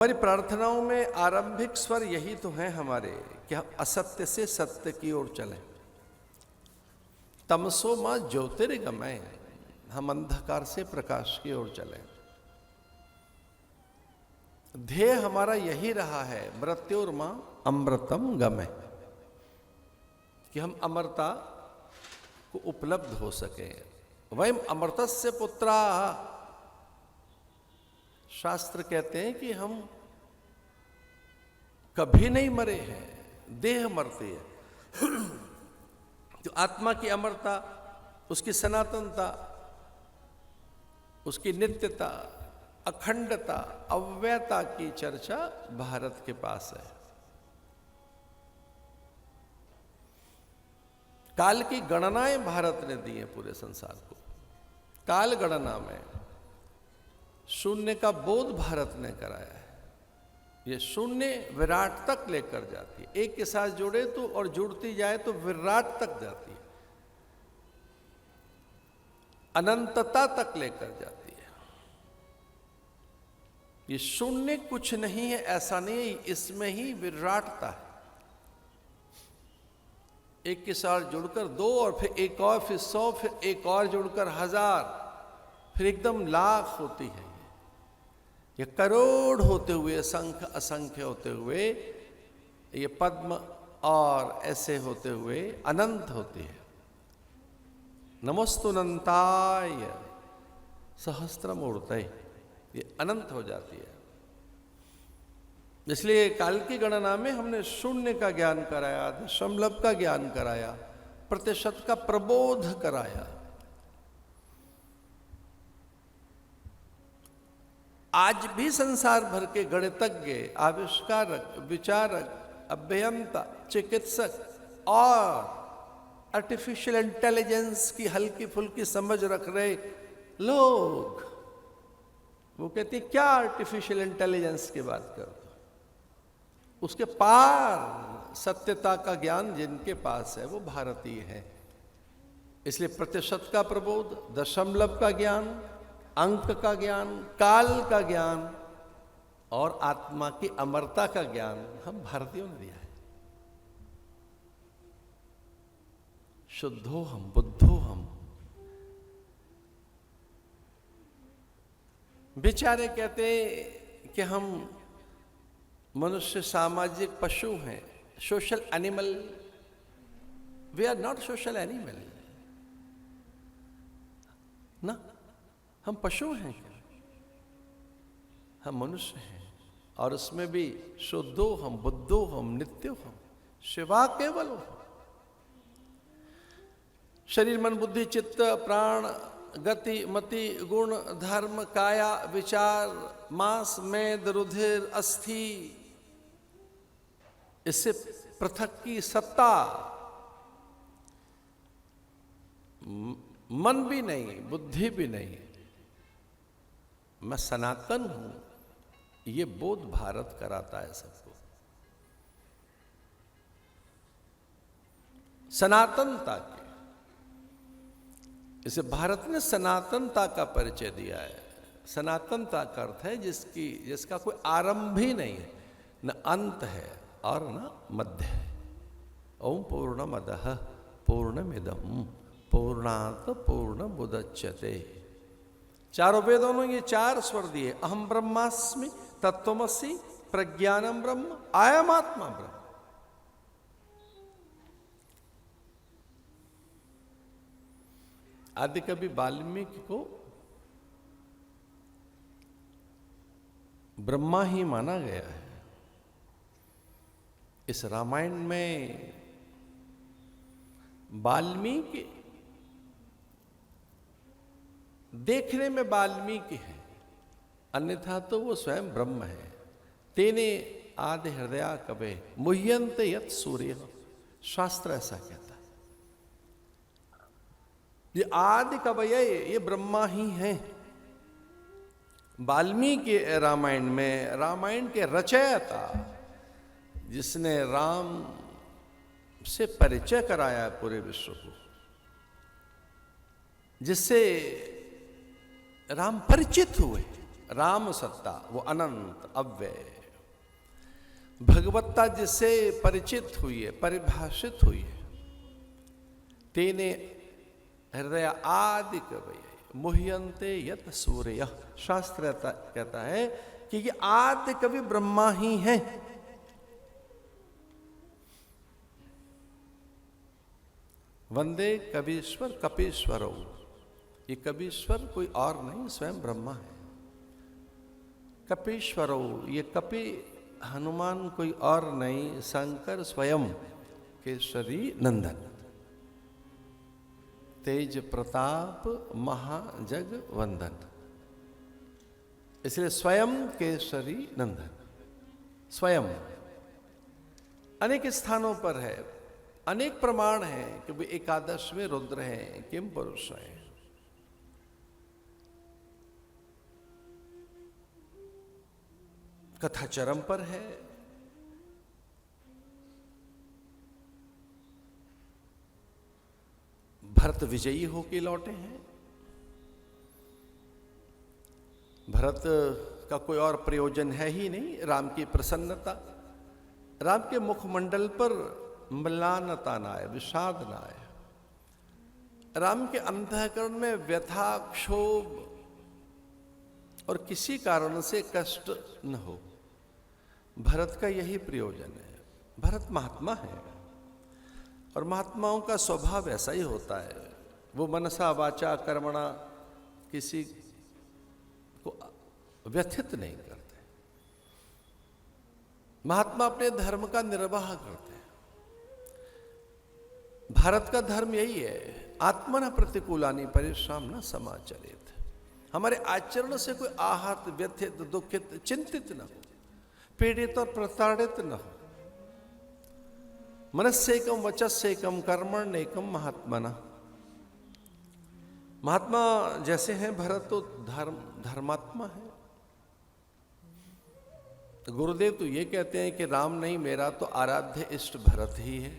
हमारी प्रार्थनाओं में आरंभिक स्वर यही तो हैं हमारे कि हम असत्य से सत्य की ओर चलें। तमसो मां ज्योतिर्गमय, हम अंधकार से प्रकाश की ओर चलें। ध्येय हमारा यही रहा है, मृत्युर्मा अमृतम गमय, कि हम अमरता को उपलब्ध हो सके। वयम अमृतस्य पुत्रा, शास्त्र कहते हैं कि हम कभी नहीं मरे हैं, देह मरती है। तो आत्मा की अमरता, उसकी सनातनता, उसकी नित्यता, अखंडता, अव्ययता की चर्चा भारत के पास है। काल की गणनाएं भारत ने दी है पूरे संसार को। काल गणना में शून्य का बोध भारत ने कराया है। ये शून्य विराट तक लेकर जाती है, एक के साथ जुड़े तो और जुड़ती जाए तो विराट तक जाती है, अनंतता तक लेकर जाती है। ये शून्य कुछ नहीं है ऐसा नहीं, इसमें ही विराटता है। एक के साथ जुड़कर दो और फिर एक और, फिर 100, फिर एक और जुड़कर 1000, फिर एकदम लाख होती है। ये करोड़ होते हुए, असंख्य असंख्य होते हुए, ये पद्म और ऐसे होते हुए अनंत होती है। नमोस्तुनंताय सहस्त्रमूर्तये, ये अनंत हो जाती है। इसलिए काल की गणना में हमने शून्य का ज्ञान कराया, दशमलव का ज्ञान कराया, प्रतिशत का प्रबोध कराया। आज भी संसार भर के गणितज्ञ, आविष्कारक, विचारक, अभियंता, चिकित्सक और आर्टिफिशियल इंटेलिजेंस की हल्की फुल्की समझ रख रहे लोग, वो कहते हैं क्या आर्टिफिशियल इंटेलिजेंस की बात करो। उसके पार सत्यता का ज्ञान जिनके पास है वो भारतीय है। इसलिए प्रतिशत का प्रबोध, दशमलव का ज्ञान, अंक का ज्ञान, काल का ज्ञान और आत्मा की अमरता का ज्ञान हम भारतीयों ने दिया है। शुद्धो हम, बुद्धो हम। बेचारे कहते कि हम मनुष्य सामाजिक पशु हैं, social animal. We are not social animal ना, हम पशु हैं, हम मनुष्य हैं। और उसमें भी शुद्धो हम, बुद्धो हम, नित्यो हम, शिवा केवलो हम। शरीर, मन, बुद्धि, चित्त, प्राण, गति, मति, गुण, धर्म, काया, विचार, मांस, मेद, रुधिर, अस्थि, इससे पृथक की सत्ता, मन भी नहीं, बुद्धि भी नहीं, मैं सनातन हूं, ये बोध भारत कराता है सबको। सनातनता के, इसे भारत ने सनातनता का परिचय दिया है। सनातनता का अर्थ है जिसका कोई आरंभ ही नहीं है, न अंत है और न मध्य है। ओम पूर्णमदः पूर्णमिदं पूर्णात् पूर्णमुदच्यते। चारों वेदों ने ये 4 स्वर दिए, अहम ब्रह्मास्मि, तत्त्वमसि, प्रज्ञानम ब्रह्म, अयम आत्मा ब्रह्म। आदि कवि वाल्मीकि को ब्रह्मा ही माना गया है। इस रामायण में वाल्मीकि देखने में वाल्मीकि है, अन्यथा तो वो स्वयं ब्रह्म है। तेने आदि हृदया कवे मुह्यन्ते यत् सूर्य, शास्त्र ऐसा कहता है। ये आदि कवये, ये ब्रह्मा ही हैं। वाल्मीकि रामायण में, रामायण के रचयिता, जिसने राम से परिचय कराया पूरे विश्व को, जिससे राम परिचित हुए, राम सत्ता वो अनंत अव्यय, भगवत्ता जिससे परिचित हुई है, परिभाषित हुई है, तेने हृदय आदि कवय मुह्यंते यत सूर्य। शास्त्र कहता है कि ये आदि कवि ब्रह्मा ही है। वंदे कवीश्वर कपीश्वरो, ये कवीश्वर कोई और नहीं, स्वयं ब्रह्मा है। कपीश्वरो, ये कपि हनुमान कोई और नहीं, शंकर स्वयं केशरी नंदन, तेज प्रताप महाजग वंदन, इसलिए स्वयं केशरी नंदन। स्वयं अनेक स्थानों पर है, अनेक प्रमाण हैं कि वे एकादश में रुद्र हैं, किम पुरुष हैं। कथा चरम पर है। भरत विजयी होके लौटे हैं। भरत का कोई और प्रयोजन है ही नहीं, राम की प्रसन्नता। राम के मुखमंडल पर म्लानता ना आए, विषाद ना आए। राम के अंतःकरण में व्यथा, क्षोभ और किसी कारण से कष्ट न हो। भरत का यही प्रयोजन है। भरत महात्मा है और महात्माओं का स्वभाव ऐसा ही होता है, वो मनसा वाचा कर्मणा किसी को व्यथित नहीं करते। महात्मा अपने धर्म का निर्वाह करते हैं। भारत का धर्म यही है, आत्मन प्रतिकूलानि परिश्रम न समाचरित। हमारे आचरण से कोई आहत, व्यथित, दुखित, चिंतित न हो, पीड़ित और प्रताड़ित न हो। मनस्येकम वचस्येकम कर्मण्येकम महात्मना। महात्मा जैसे हैं भरत, तो धर्मात्मा है। तो गुरुदेव तो ये कहते हैं कि राम नहीं, मेरा तो आराध्य इष्ट भरत ही है।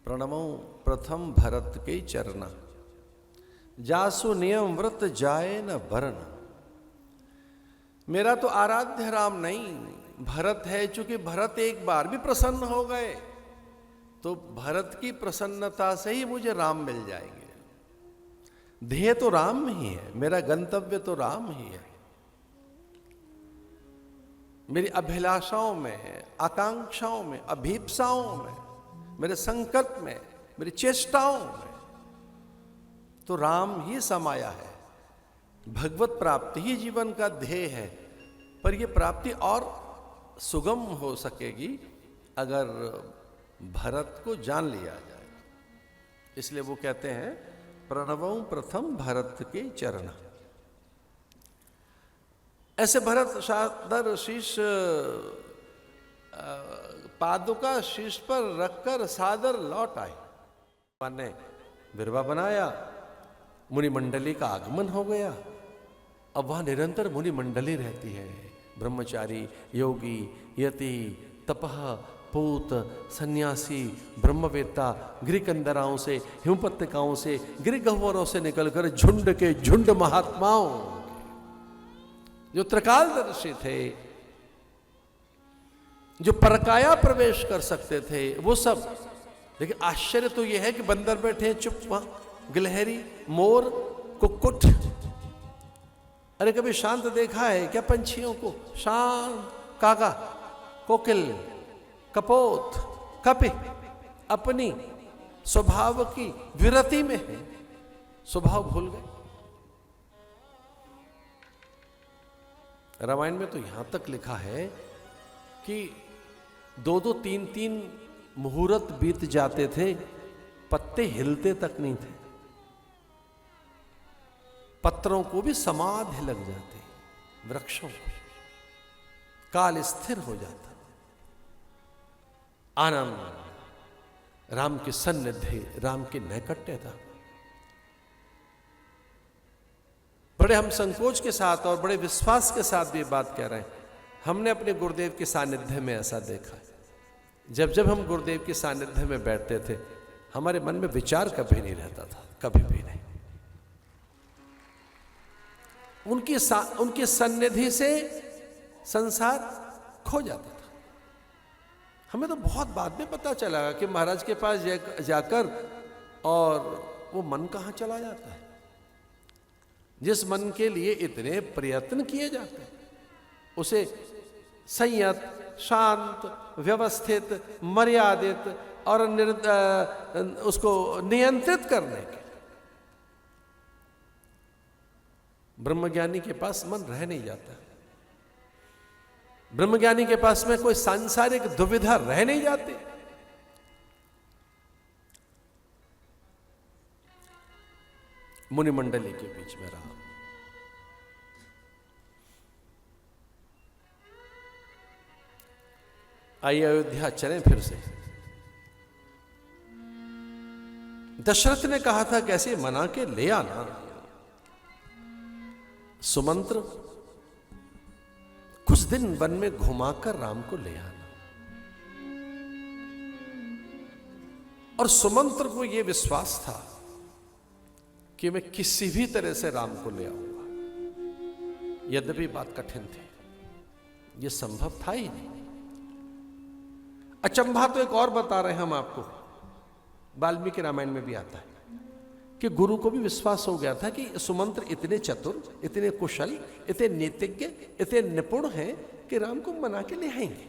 प्रणमो प्रथम भरत के चरना, जासु नियम व्रत जाए न वरण। मेरा तो आराध्य राम नहीं, भरत है। चूंकि भरत एक बार भी प्रसन्न हो गए तो भरत की प्रसन्नता से ही मुझे राम मिल जाएंगे। ध्येय तो राम ही है, मेरा गंतव्य तो राम ही है। मेरी अभिलाषाओं में, आकांक्षाओं में, अभीप्साओं में, मेरे संकल्प में, मेरी चेष्टाओं में तो राम ही समाया है। भगवत प्राप्ति ही जीवन का ध्येय है। पर यह प्राप्ति और सुगम हो सकेगी अगर भरत को जान लिया जाए। इसलिए वो कहते हैं प्रणवं प्रथम भरत के चरण। ऐसे भरत सादर शीश पादुका शीश पर रखकर सादर लौट आए। ने बिरवा बनाया, मुनि मंडली का आगमन हो गया। अब वहां निरंतर मुनि मंडली रहती है। ब्रह्मचारी, योगी, यति, तपह, पूत, सन्यासी, ब्रह्मवेत्ता, गिरिकंदराओं से, हिमपत्तिकाओं से, गिरिगह्वरों से निकलकर झुंड के झुंड महात्माओं जो त्रिकालदर्शी थे, जो परकाया प्रवेश कर सकते थे, वो सब। लेकिन आश्चर्य तो यह है कि बंदर बैठे हैं चुप वहां, गिलहरी, मोर, कुक्कुट। अरे कभी शांत देखा है क्या पंछियों को? शांत कागा, कोकिल, कपोत, कपि अपनी स्वभाव की विरति में है, स्वभाव भूल गए। रामायण में तो यहां तक लिखा है कि 2-2, 3-3 मुहूर्त बीत जाते थे, पत्ते हिलते तक नहीं थे। पत्रों को भी समाधि लग जाती, वृक्षों को काल स्थिर हो जाता। आनंद राम के सन्निधि, राम की नैकट्यता। बड़े हम संकोच के साथ और बड़े विश्वास के साथ भी बात कह रहे हैं। हमने अपने गुरुदेव के सानिध्य में ऐसा देखा। जब जब हम गुरुदेव के सानिध्य में बैठते थे, हमारे मन में विचार कभी नहीं रहता था, कभी भी नहीं। उनकी सन्निधि से संसार खो जाता था। हमें तो बहुत बाद में पता चला कि महाराज के पास जाकर और वो मन कहाँ चला जाता है, जिस मन के लिए इतने प्रयत्न किए जाते हैं, उसे संयत, शांत, व्यवस्थित, मर्यादित और उसको नियंत्रित करने के। ब्रह्मज्ञानी के पास मन रह नहीं जाता। ब्रह्मज्ञानी के पास में कोई सांसारिक दुविधा रह नहीं जाती। मुनि मंडली के बीच में रहा। आइए अयोध्या चलें फिर से। दशरथ ने कहा था कैसे मना के ले आना। सुमंत्र कुछ दिन वन में घुमाकर राम को ले आना। और सुमंत्र को यह विश्वास था कि मैं किसी भी तरह से राम को ले आऊंगा। यद्यपि बात कठिन थी, यह संभव था ही नहीं। अचंभा तो एक और बता रहे हैं हम आपको, वाल्मीकि रामायण में भी आता है कि गुरु को भी विश्वास हो गया था कि सुमंत्र इतने चतुर, इतने कुशल, इतने नीतिज्ञ, इतने निपुण हैं कि राम को मना के ले आएंगे।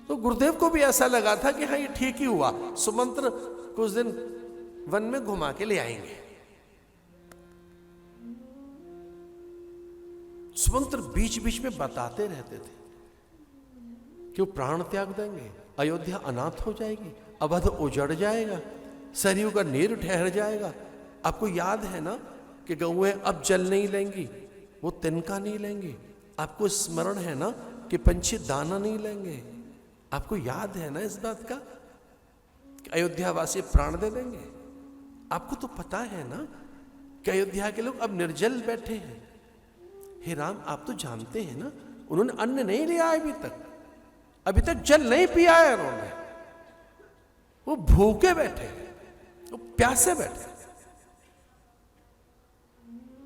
तो गुरुदेव को भी ऐसा लगा था कि हाँ ये ठीक ही हुआ, सुमंत्र कुछ दिन वन में घुमा के ले आएंगे। सुमंत्र बीच बीच में बताते रहते थे कि वो प्राण त्याग देंगे, अयोध्या अनाथ हो जाएगी, अवध उजड़ जाएगा, सरयू का नीर ठहर जाएगा। आपको याद है ना कि गौएं अब जल नहीं लेंगी, वो तिनका नहीं लेंगी। आपको स्मरण है ना कि पंछी दाना नहीं लेंगे। आपको याद है ना इस बात का कि अयोध्यावासी प्राण दे देंगे। आपको तो पता है ना कि अयोध्या के लोग अब निर्जल बैठे हैं। हे राम, आप तो जानते हैं ना उन्होंने अन्न नहीं लिया अभी तक जल नहीं पिया है उन्होंने। वो भूखे बैठे, वो प्यासे बैठे।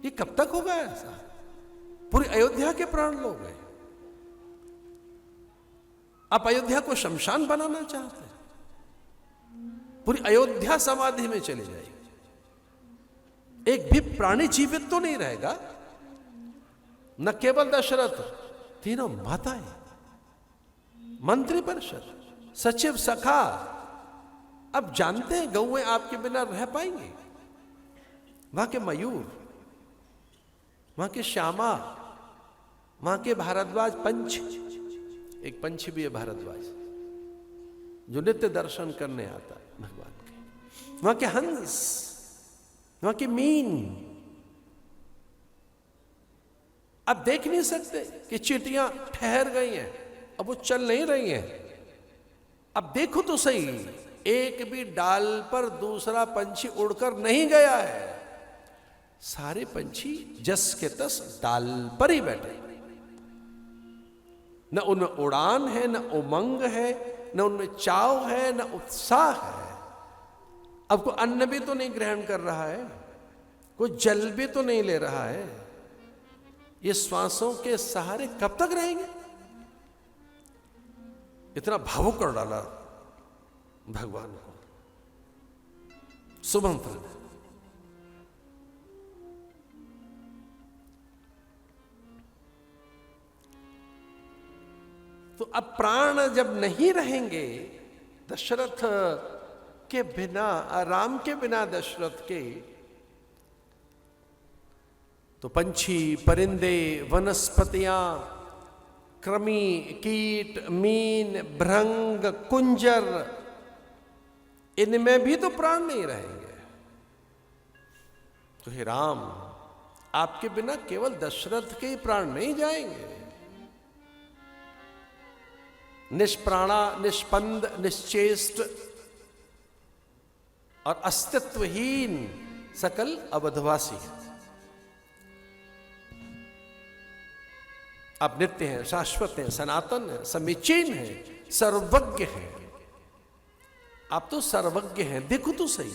ये कब तक होगा ऐसा? पूरी अयोध्या के प्राण लोग हैं। आप अयोध्या को शमशान बनाना चाहते हैं? पूरी अयोध्या समाधि में चली जाएगी। एक भी प्राणी जीवित तो नहीं रहेगा। न केवल दशरथ, तीनों माताएं, मंत्री परिषद, सचिव, सखा, अब जानते हैं गौएं आपके बिना रह पाएंगे? वहां के मयूर, वहां के श्यामा, वहां के भारद्वाज पंच, एक पंछी भी है भारद्वाज जो नित्य दर्शन करने आता है भगवान के, वहां के हंस, वहां की मीन। अब देख नहीं सकते कि चींटियां ठहर गई हैं, अब वो चल नहीं रही हैं। अब देखो तो सही, एक भी डाल पर दूसरा पंछी उड़कर नहीं गया है। सारे पंछी जस के तस डाल पर ही बैठे। न उनमें उड़ान है, न उमंग है, न उनमें चाव है, न उत्साह है। अब कोई अन्न भी तो नहीं ग्रहण कर रहा है, कोई जल भी तो नहीं ले रहा है। ये श्वासों के सहारे कब तक रहेंगे? इतना भावुक कर डाला भगवान को सुमंत्र ने। तो अब प्राण जब नहीं रहेंगे दशरथ के बिना, राम के बिना दशरथ के, तो पंछी, परिंदे, वनस्पतियां, कृमि, कीट, मीन, भृंग, कुंजर, इनमें भी तो प्राण नहीं रहेंगे। तो हे राम, आपके बिना केवल दशरथ के ही प्राण नहीं जाएंगे। निष्प्राणा, निष्पंद, निश्चेष्ट और अस्तित्वहीन सकल अवधवासी। आप नित्य हैं, शाश्वत हैं, सनातन हैं, समीचीन हैं, सर्वज्ञ हैं। आप तो सर्वज्ञ हैं। देखो तो सही,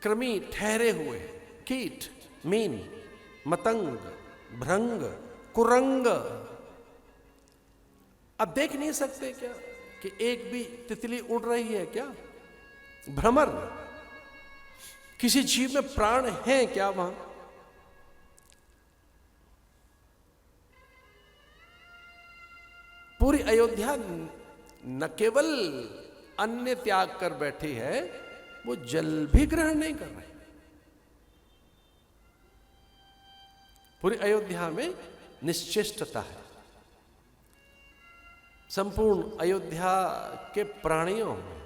कृमि ठहरे हुए, कीट मीन, मतंग, भृंग, कुरंग। अब देख नहीं सकते क्या कि एक भी तितली उड़ रही है क्या? भ्रमर। किसी जीव में प्राण है क्या वहां? पूरी अयोध्या न केवल अन्न त्याग कर बैठी है, वो जल भी ग्रहण नहीं कर रहे। पूरी अयोध्या में निश्चेष्टता है। संपूर्ण अयोध्या के प्राणियों में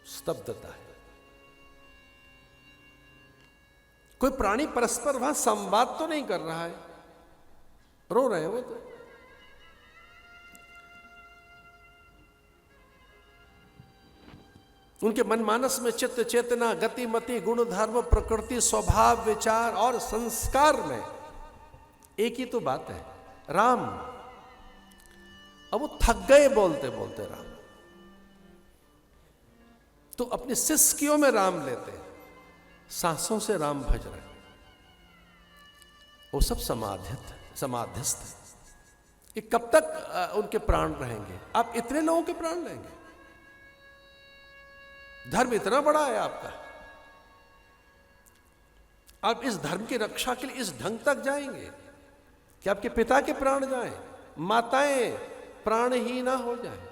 स्तब्धता है। कोई प्राणी परस्पर वहां संवाद तो नहीं कर रहा है, रो रहे हैं वो तो। उनके मनमानस में चित्त चेतना गति मति गुण धर्म प्रकृति स्वभाव विचार और संस्कार में एक ही तो बात है, राम। अब वो थक गए बोलते बोलते राम, तो अपनी सिसकियों में राम लेते, सांसों से राम भज रहे। वो सब समाधिस्थ। ये कब तक उनके प्राण रहेंगे? आप इतने लोगों के प्राण लेंगे? धर्म इतना बड़ा है आपका, आप इस धर्म की रक्षा के लिए इस ढंग तक जाएंगे कि आपके पिता के प्राण जाएं, माताएं प्राण ही ना हो जाएं,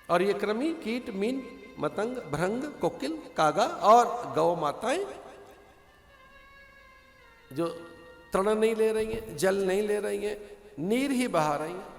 और ये कृमि कीट मीन मतंग भृंग कोकिल कागा और गौ माताएं जो तृण नहीं ले रही हैं, जल नहीं ले रही हैं, नीर ही बहा रही हैं,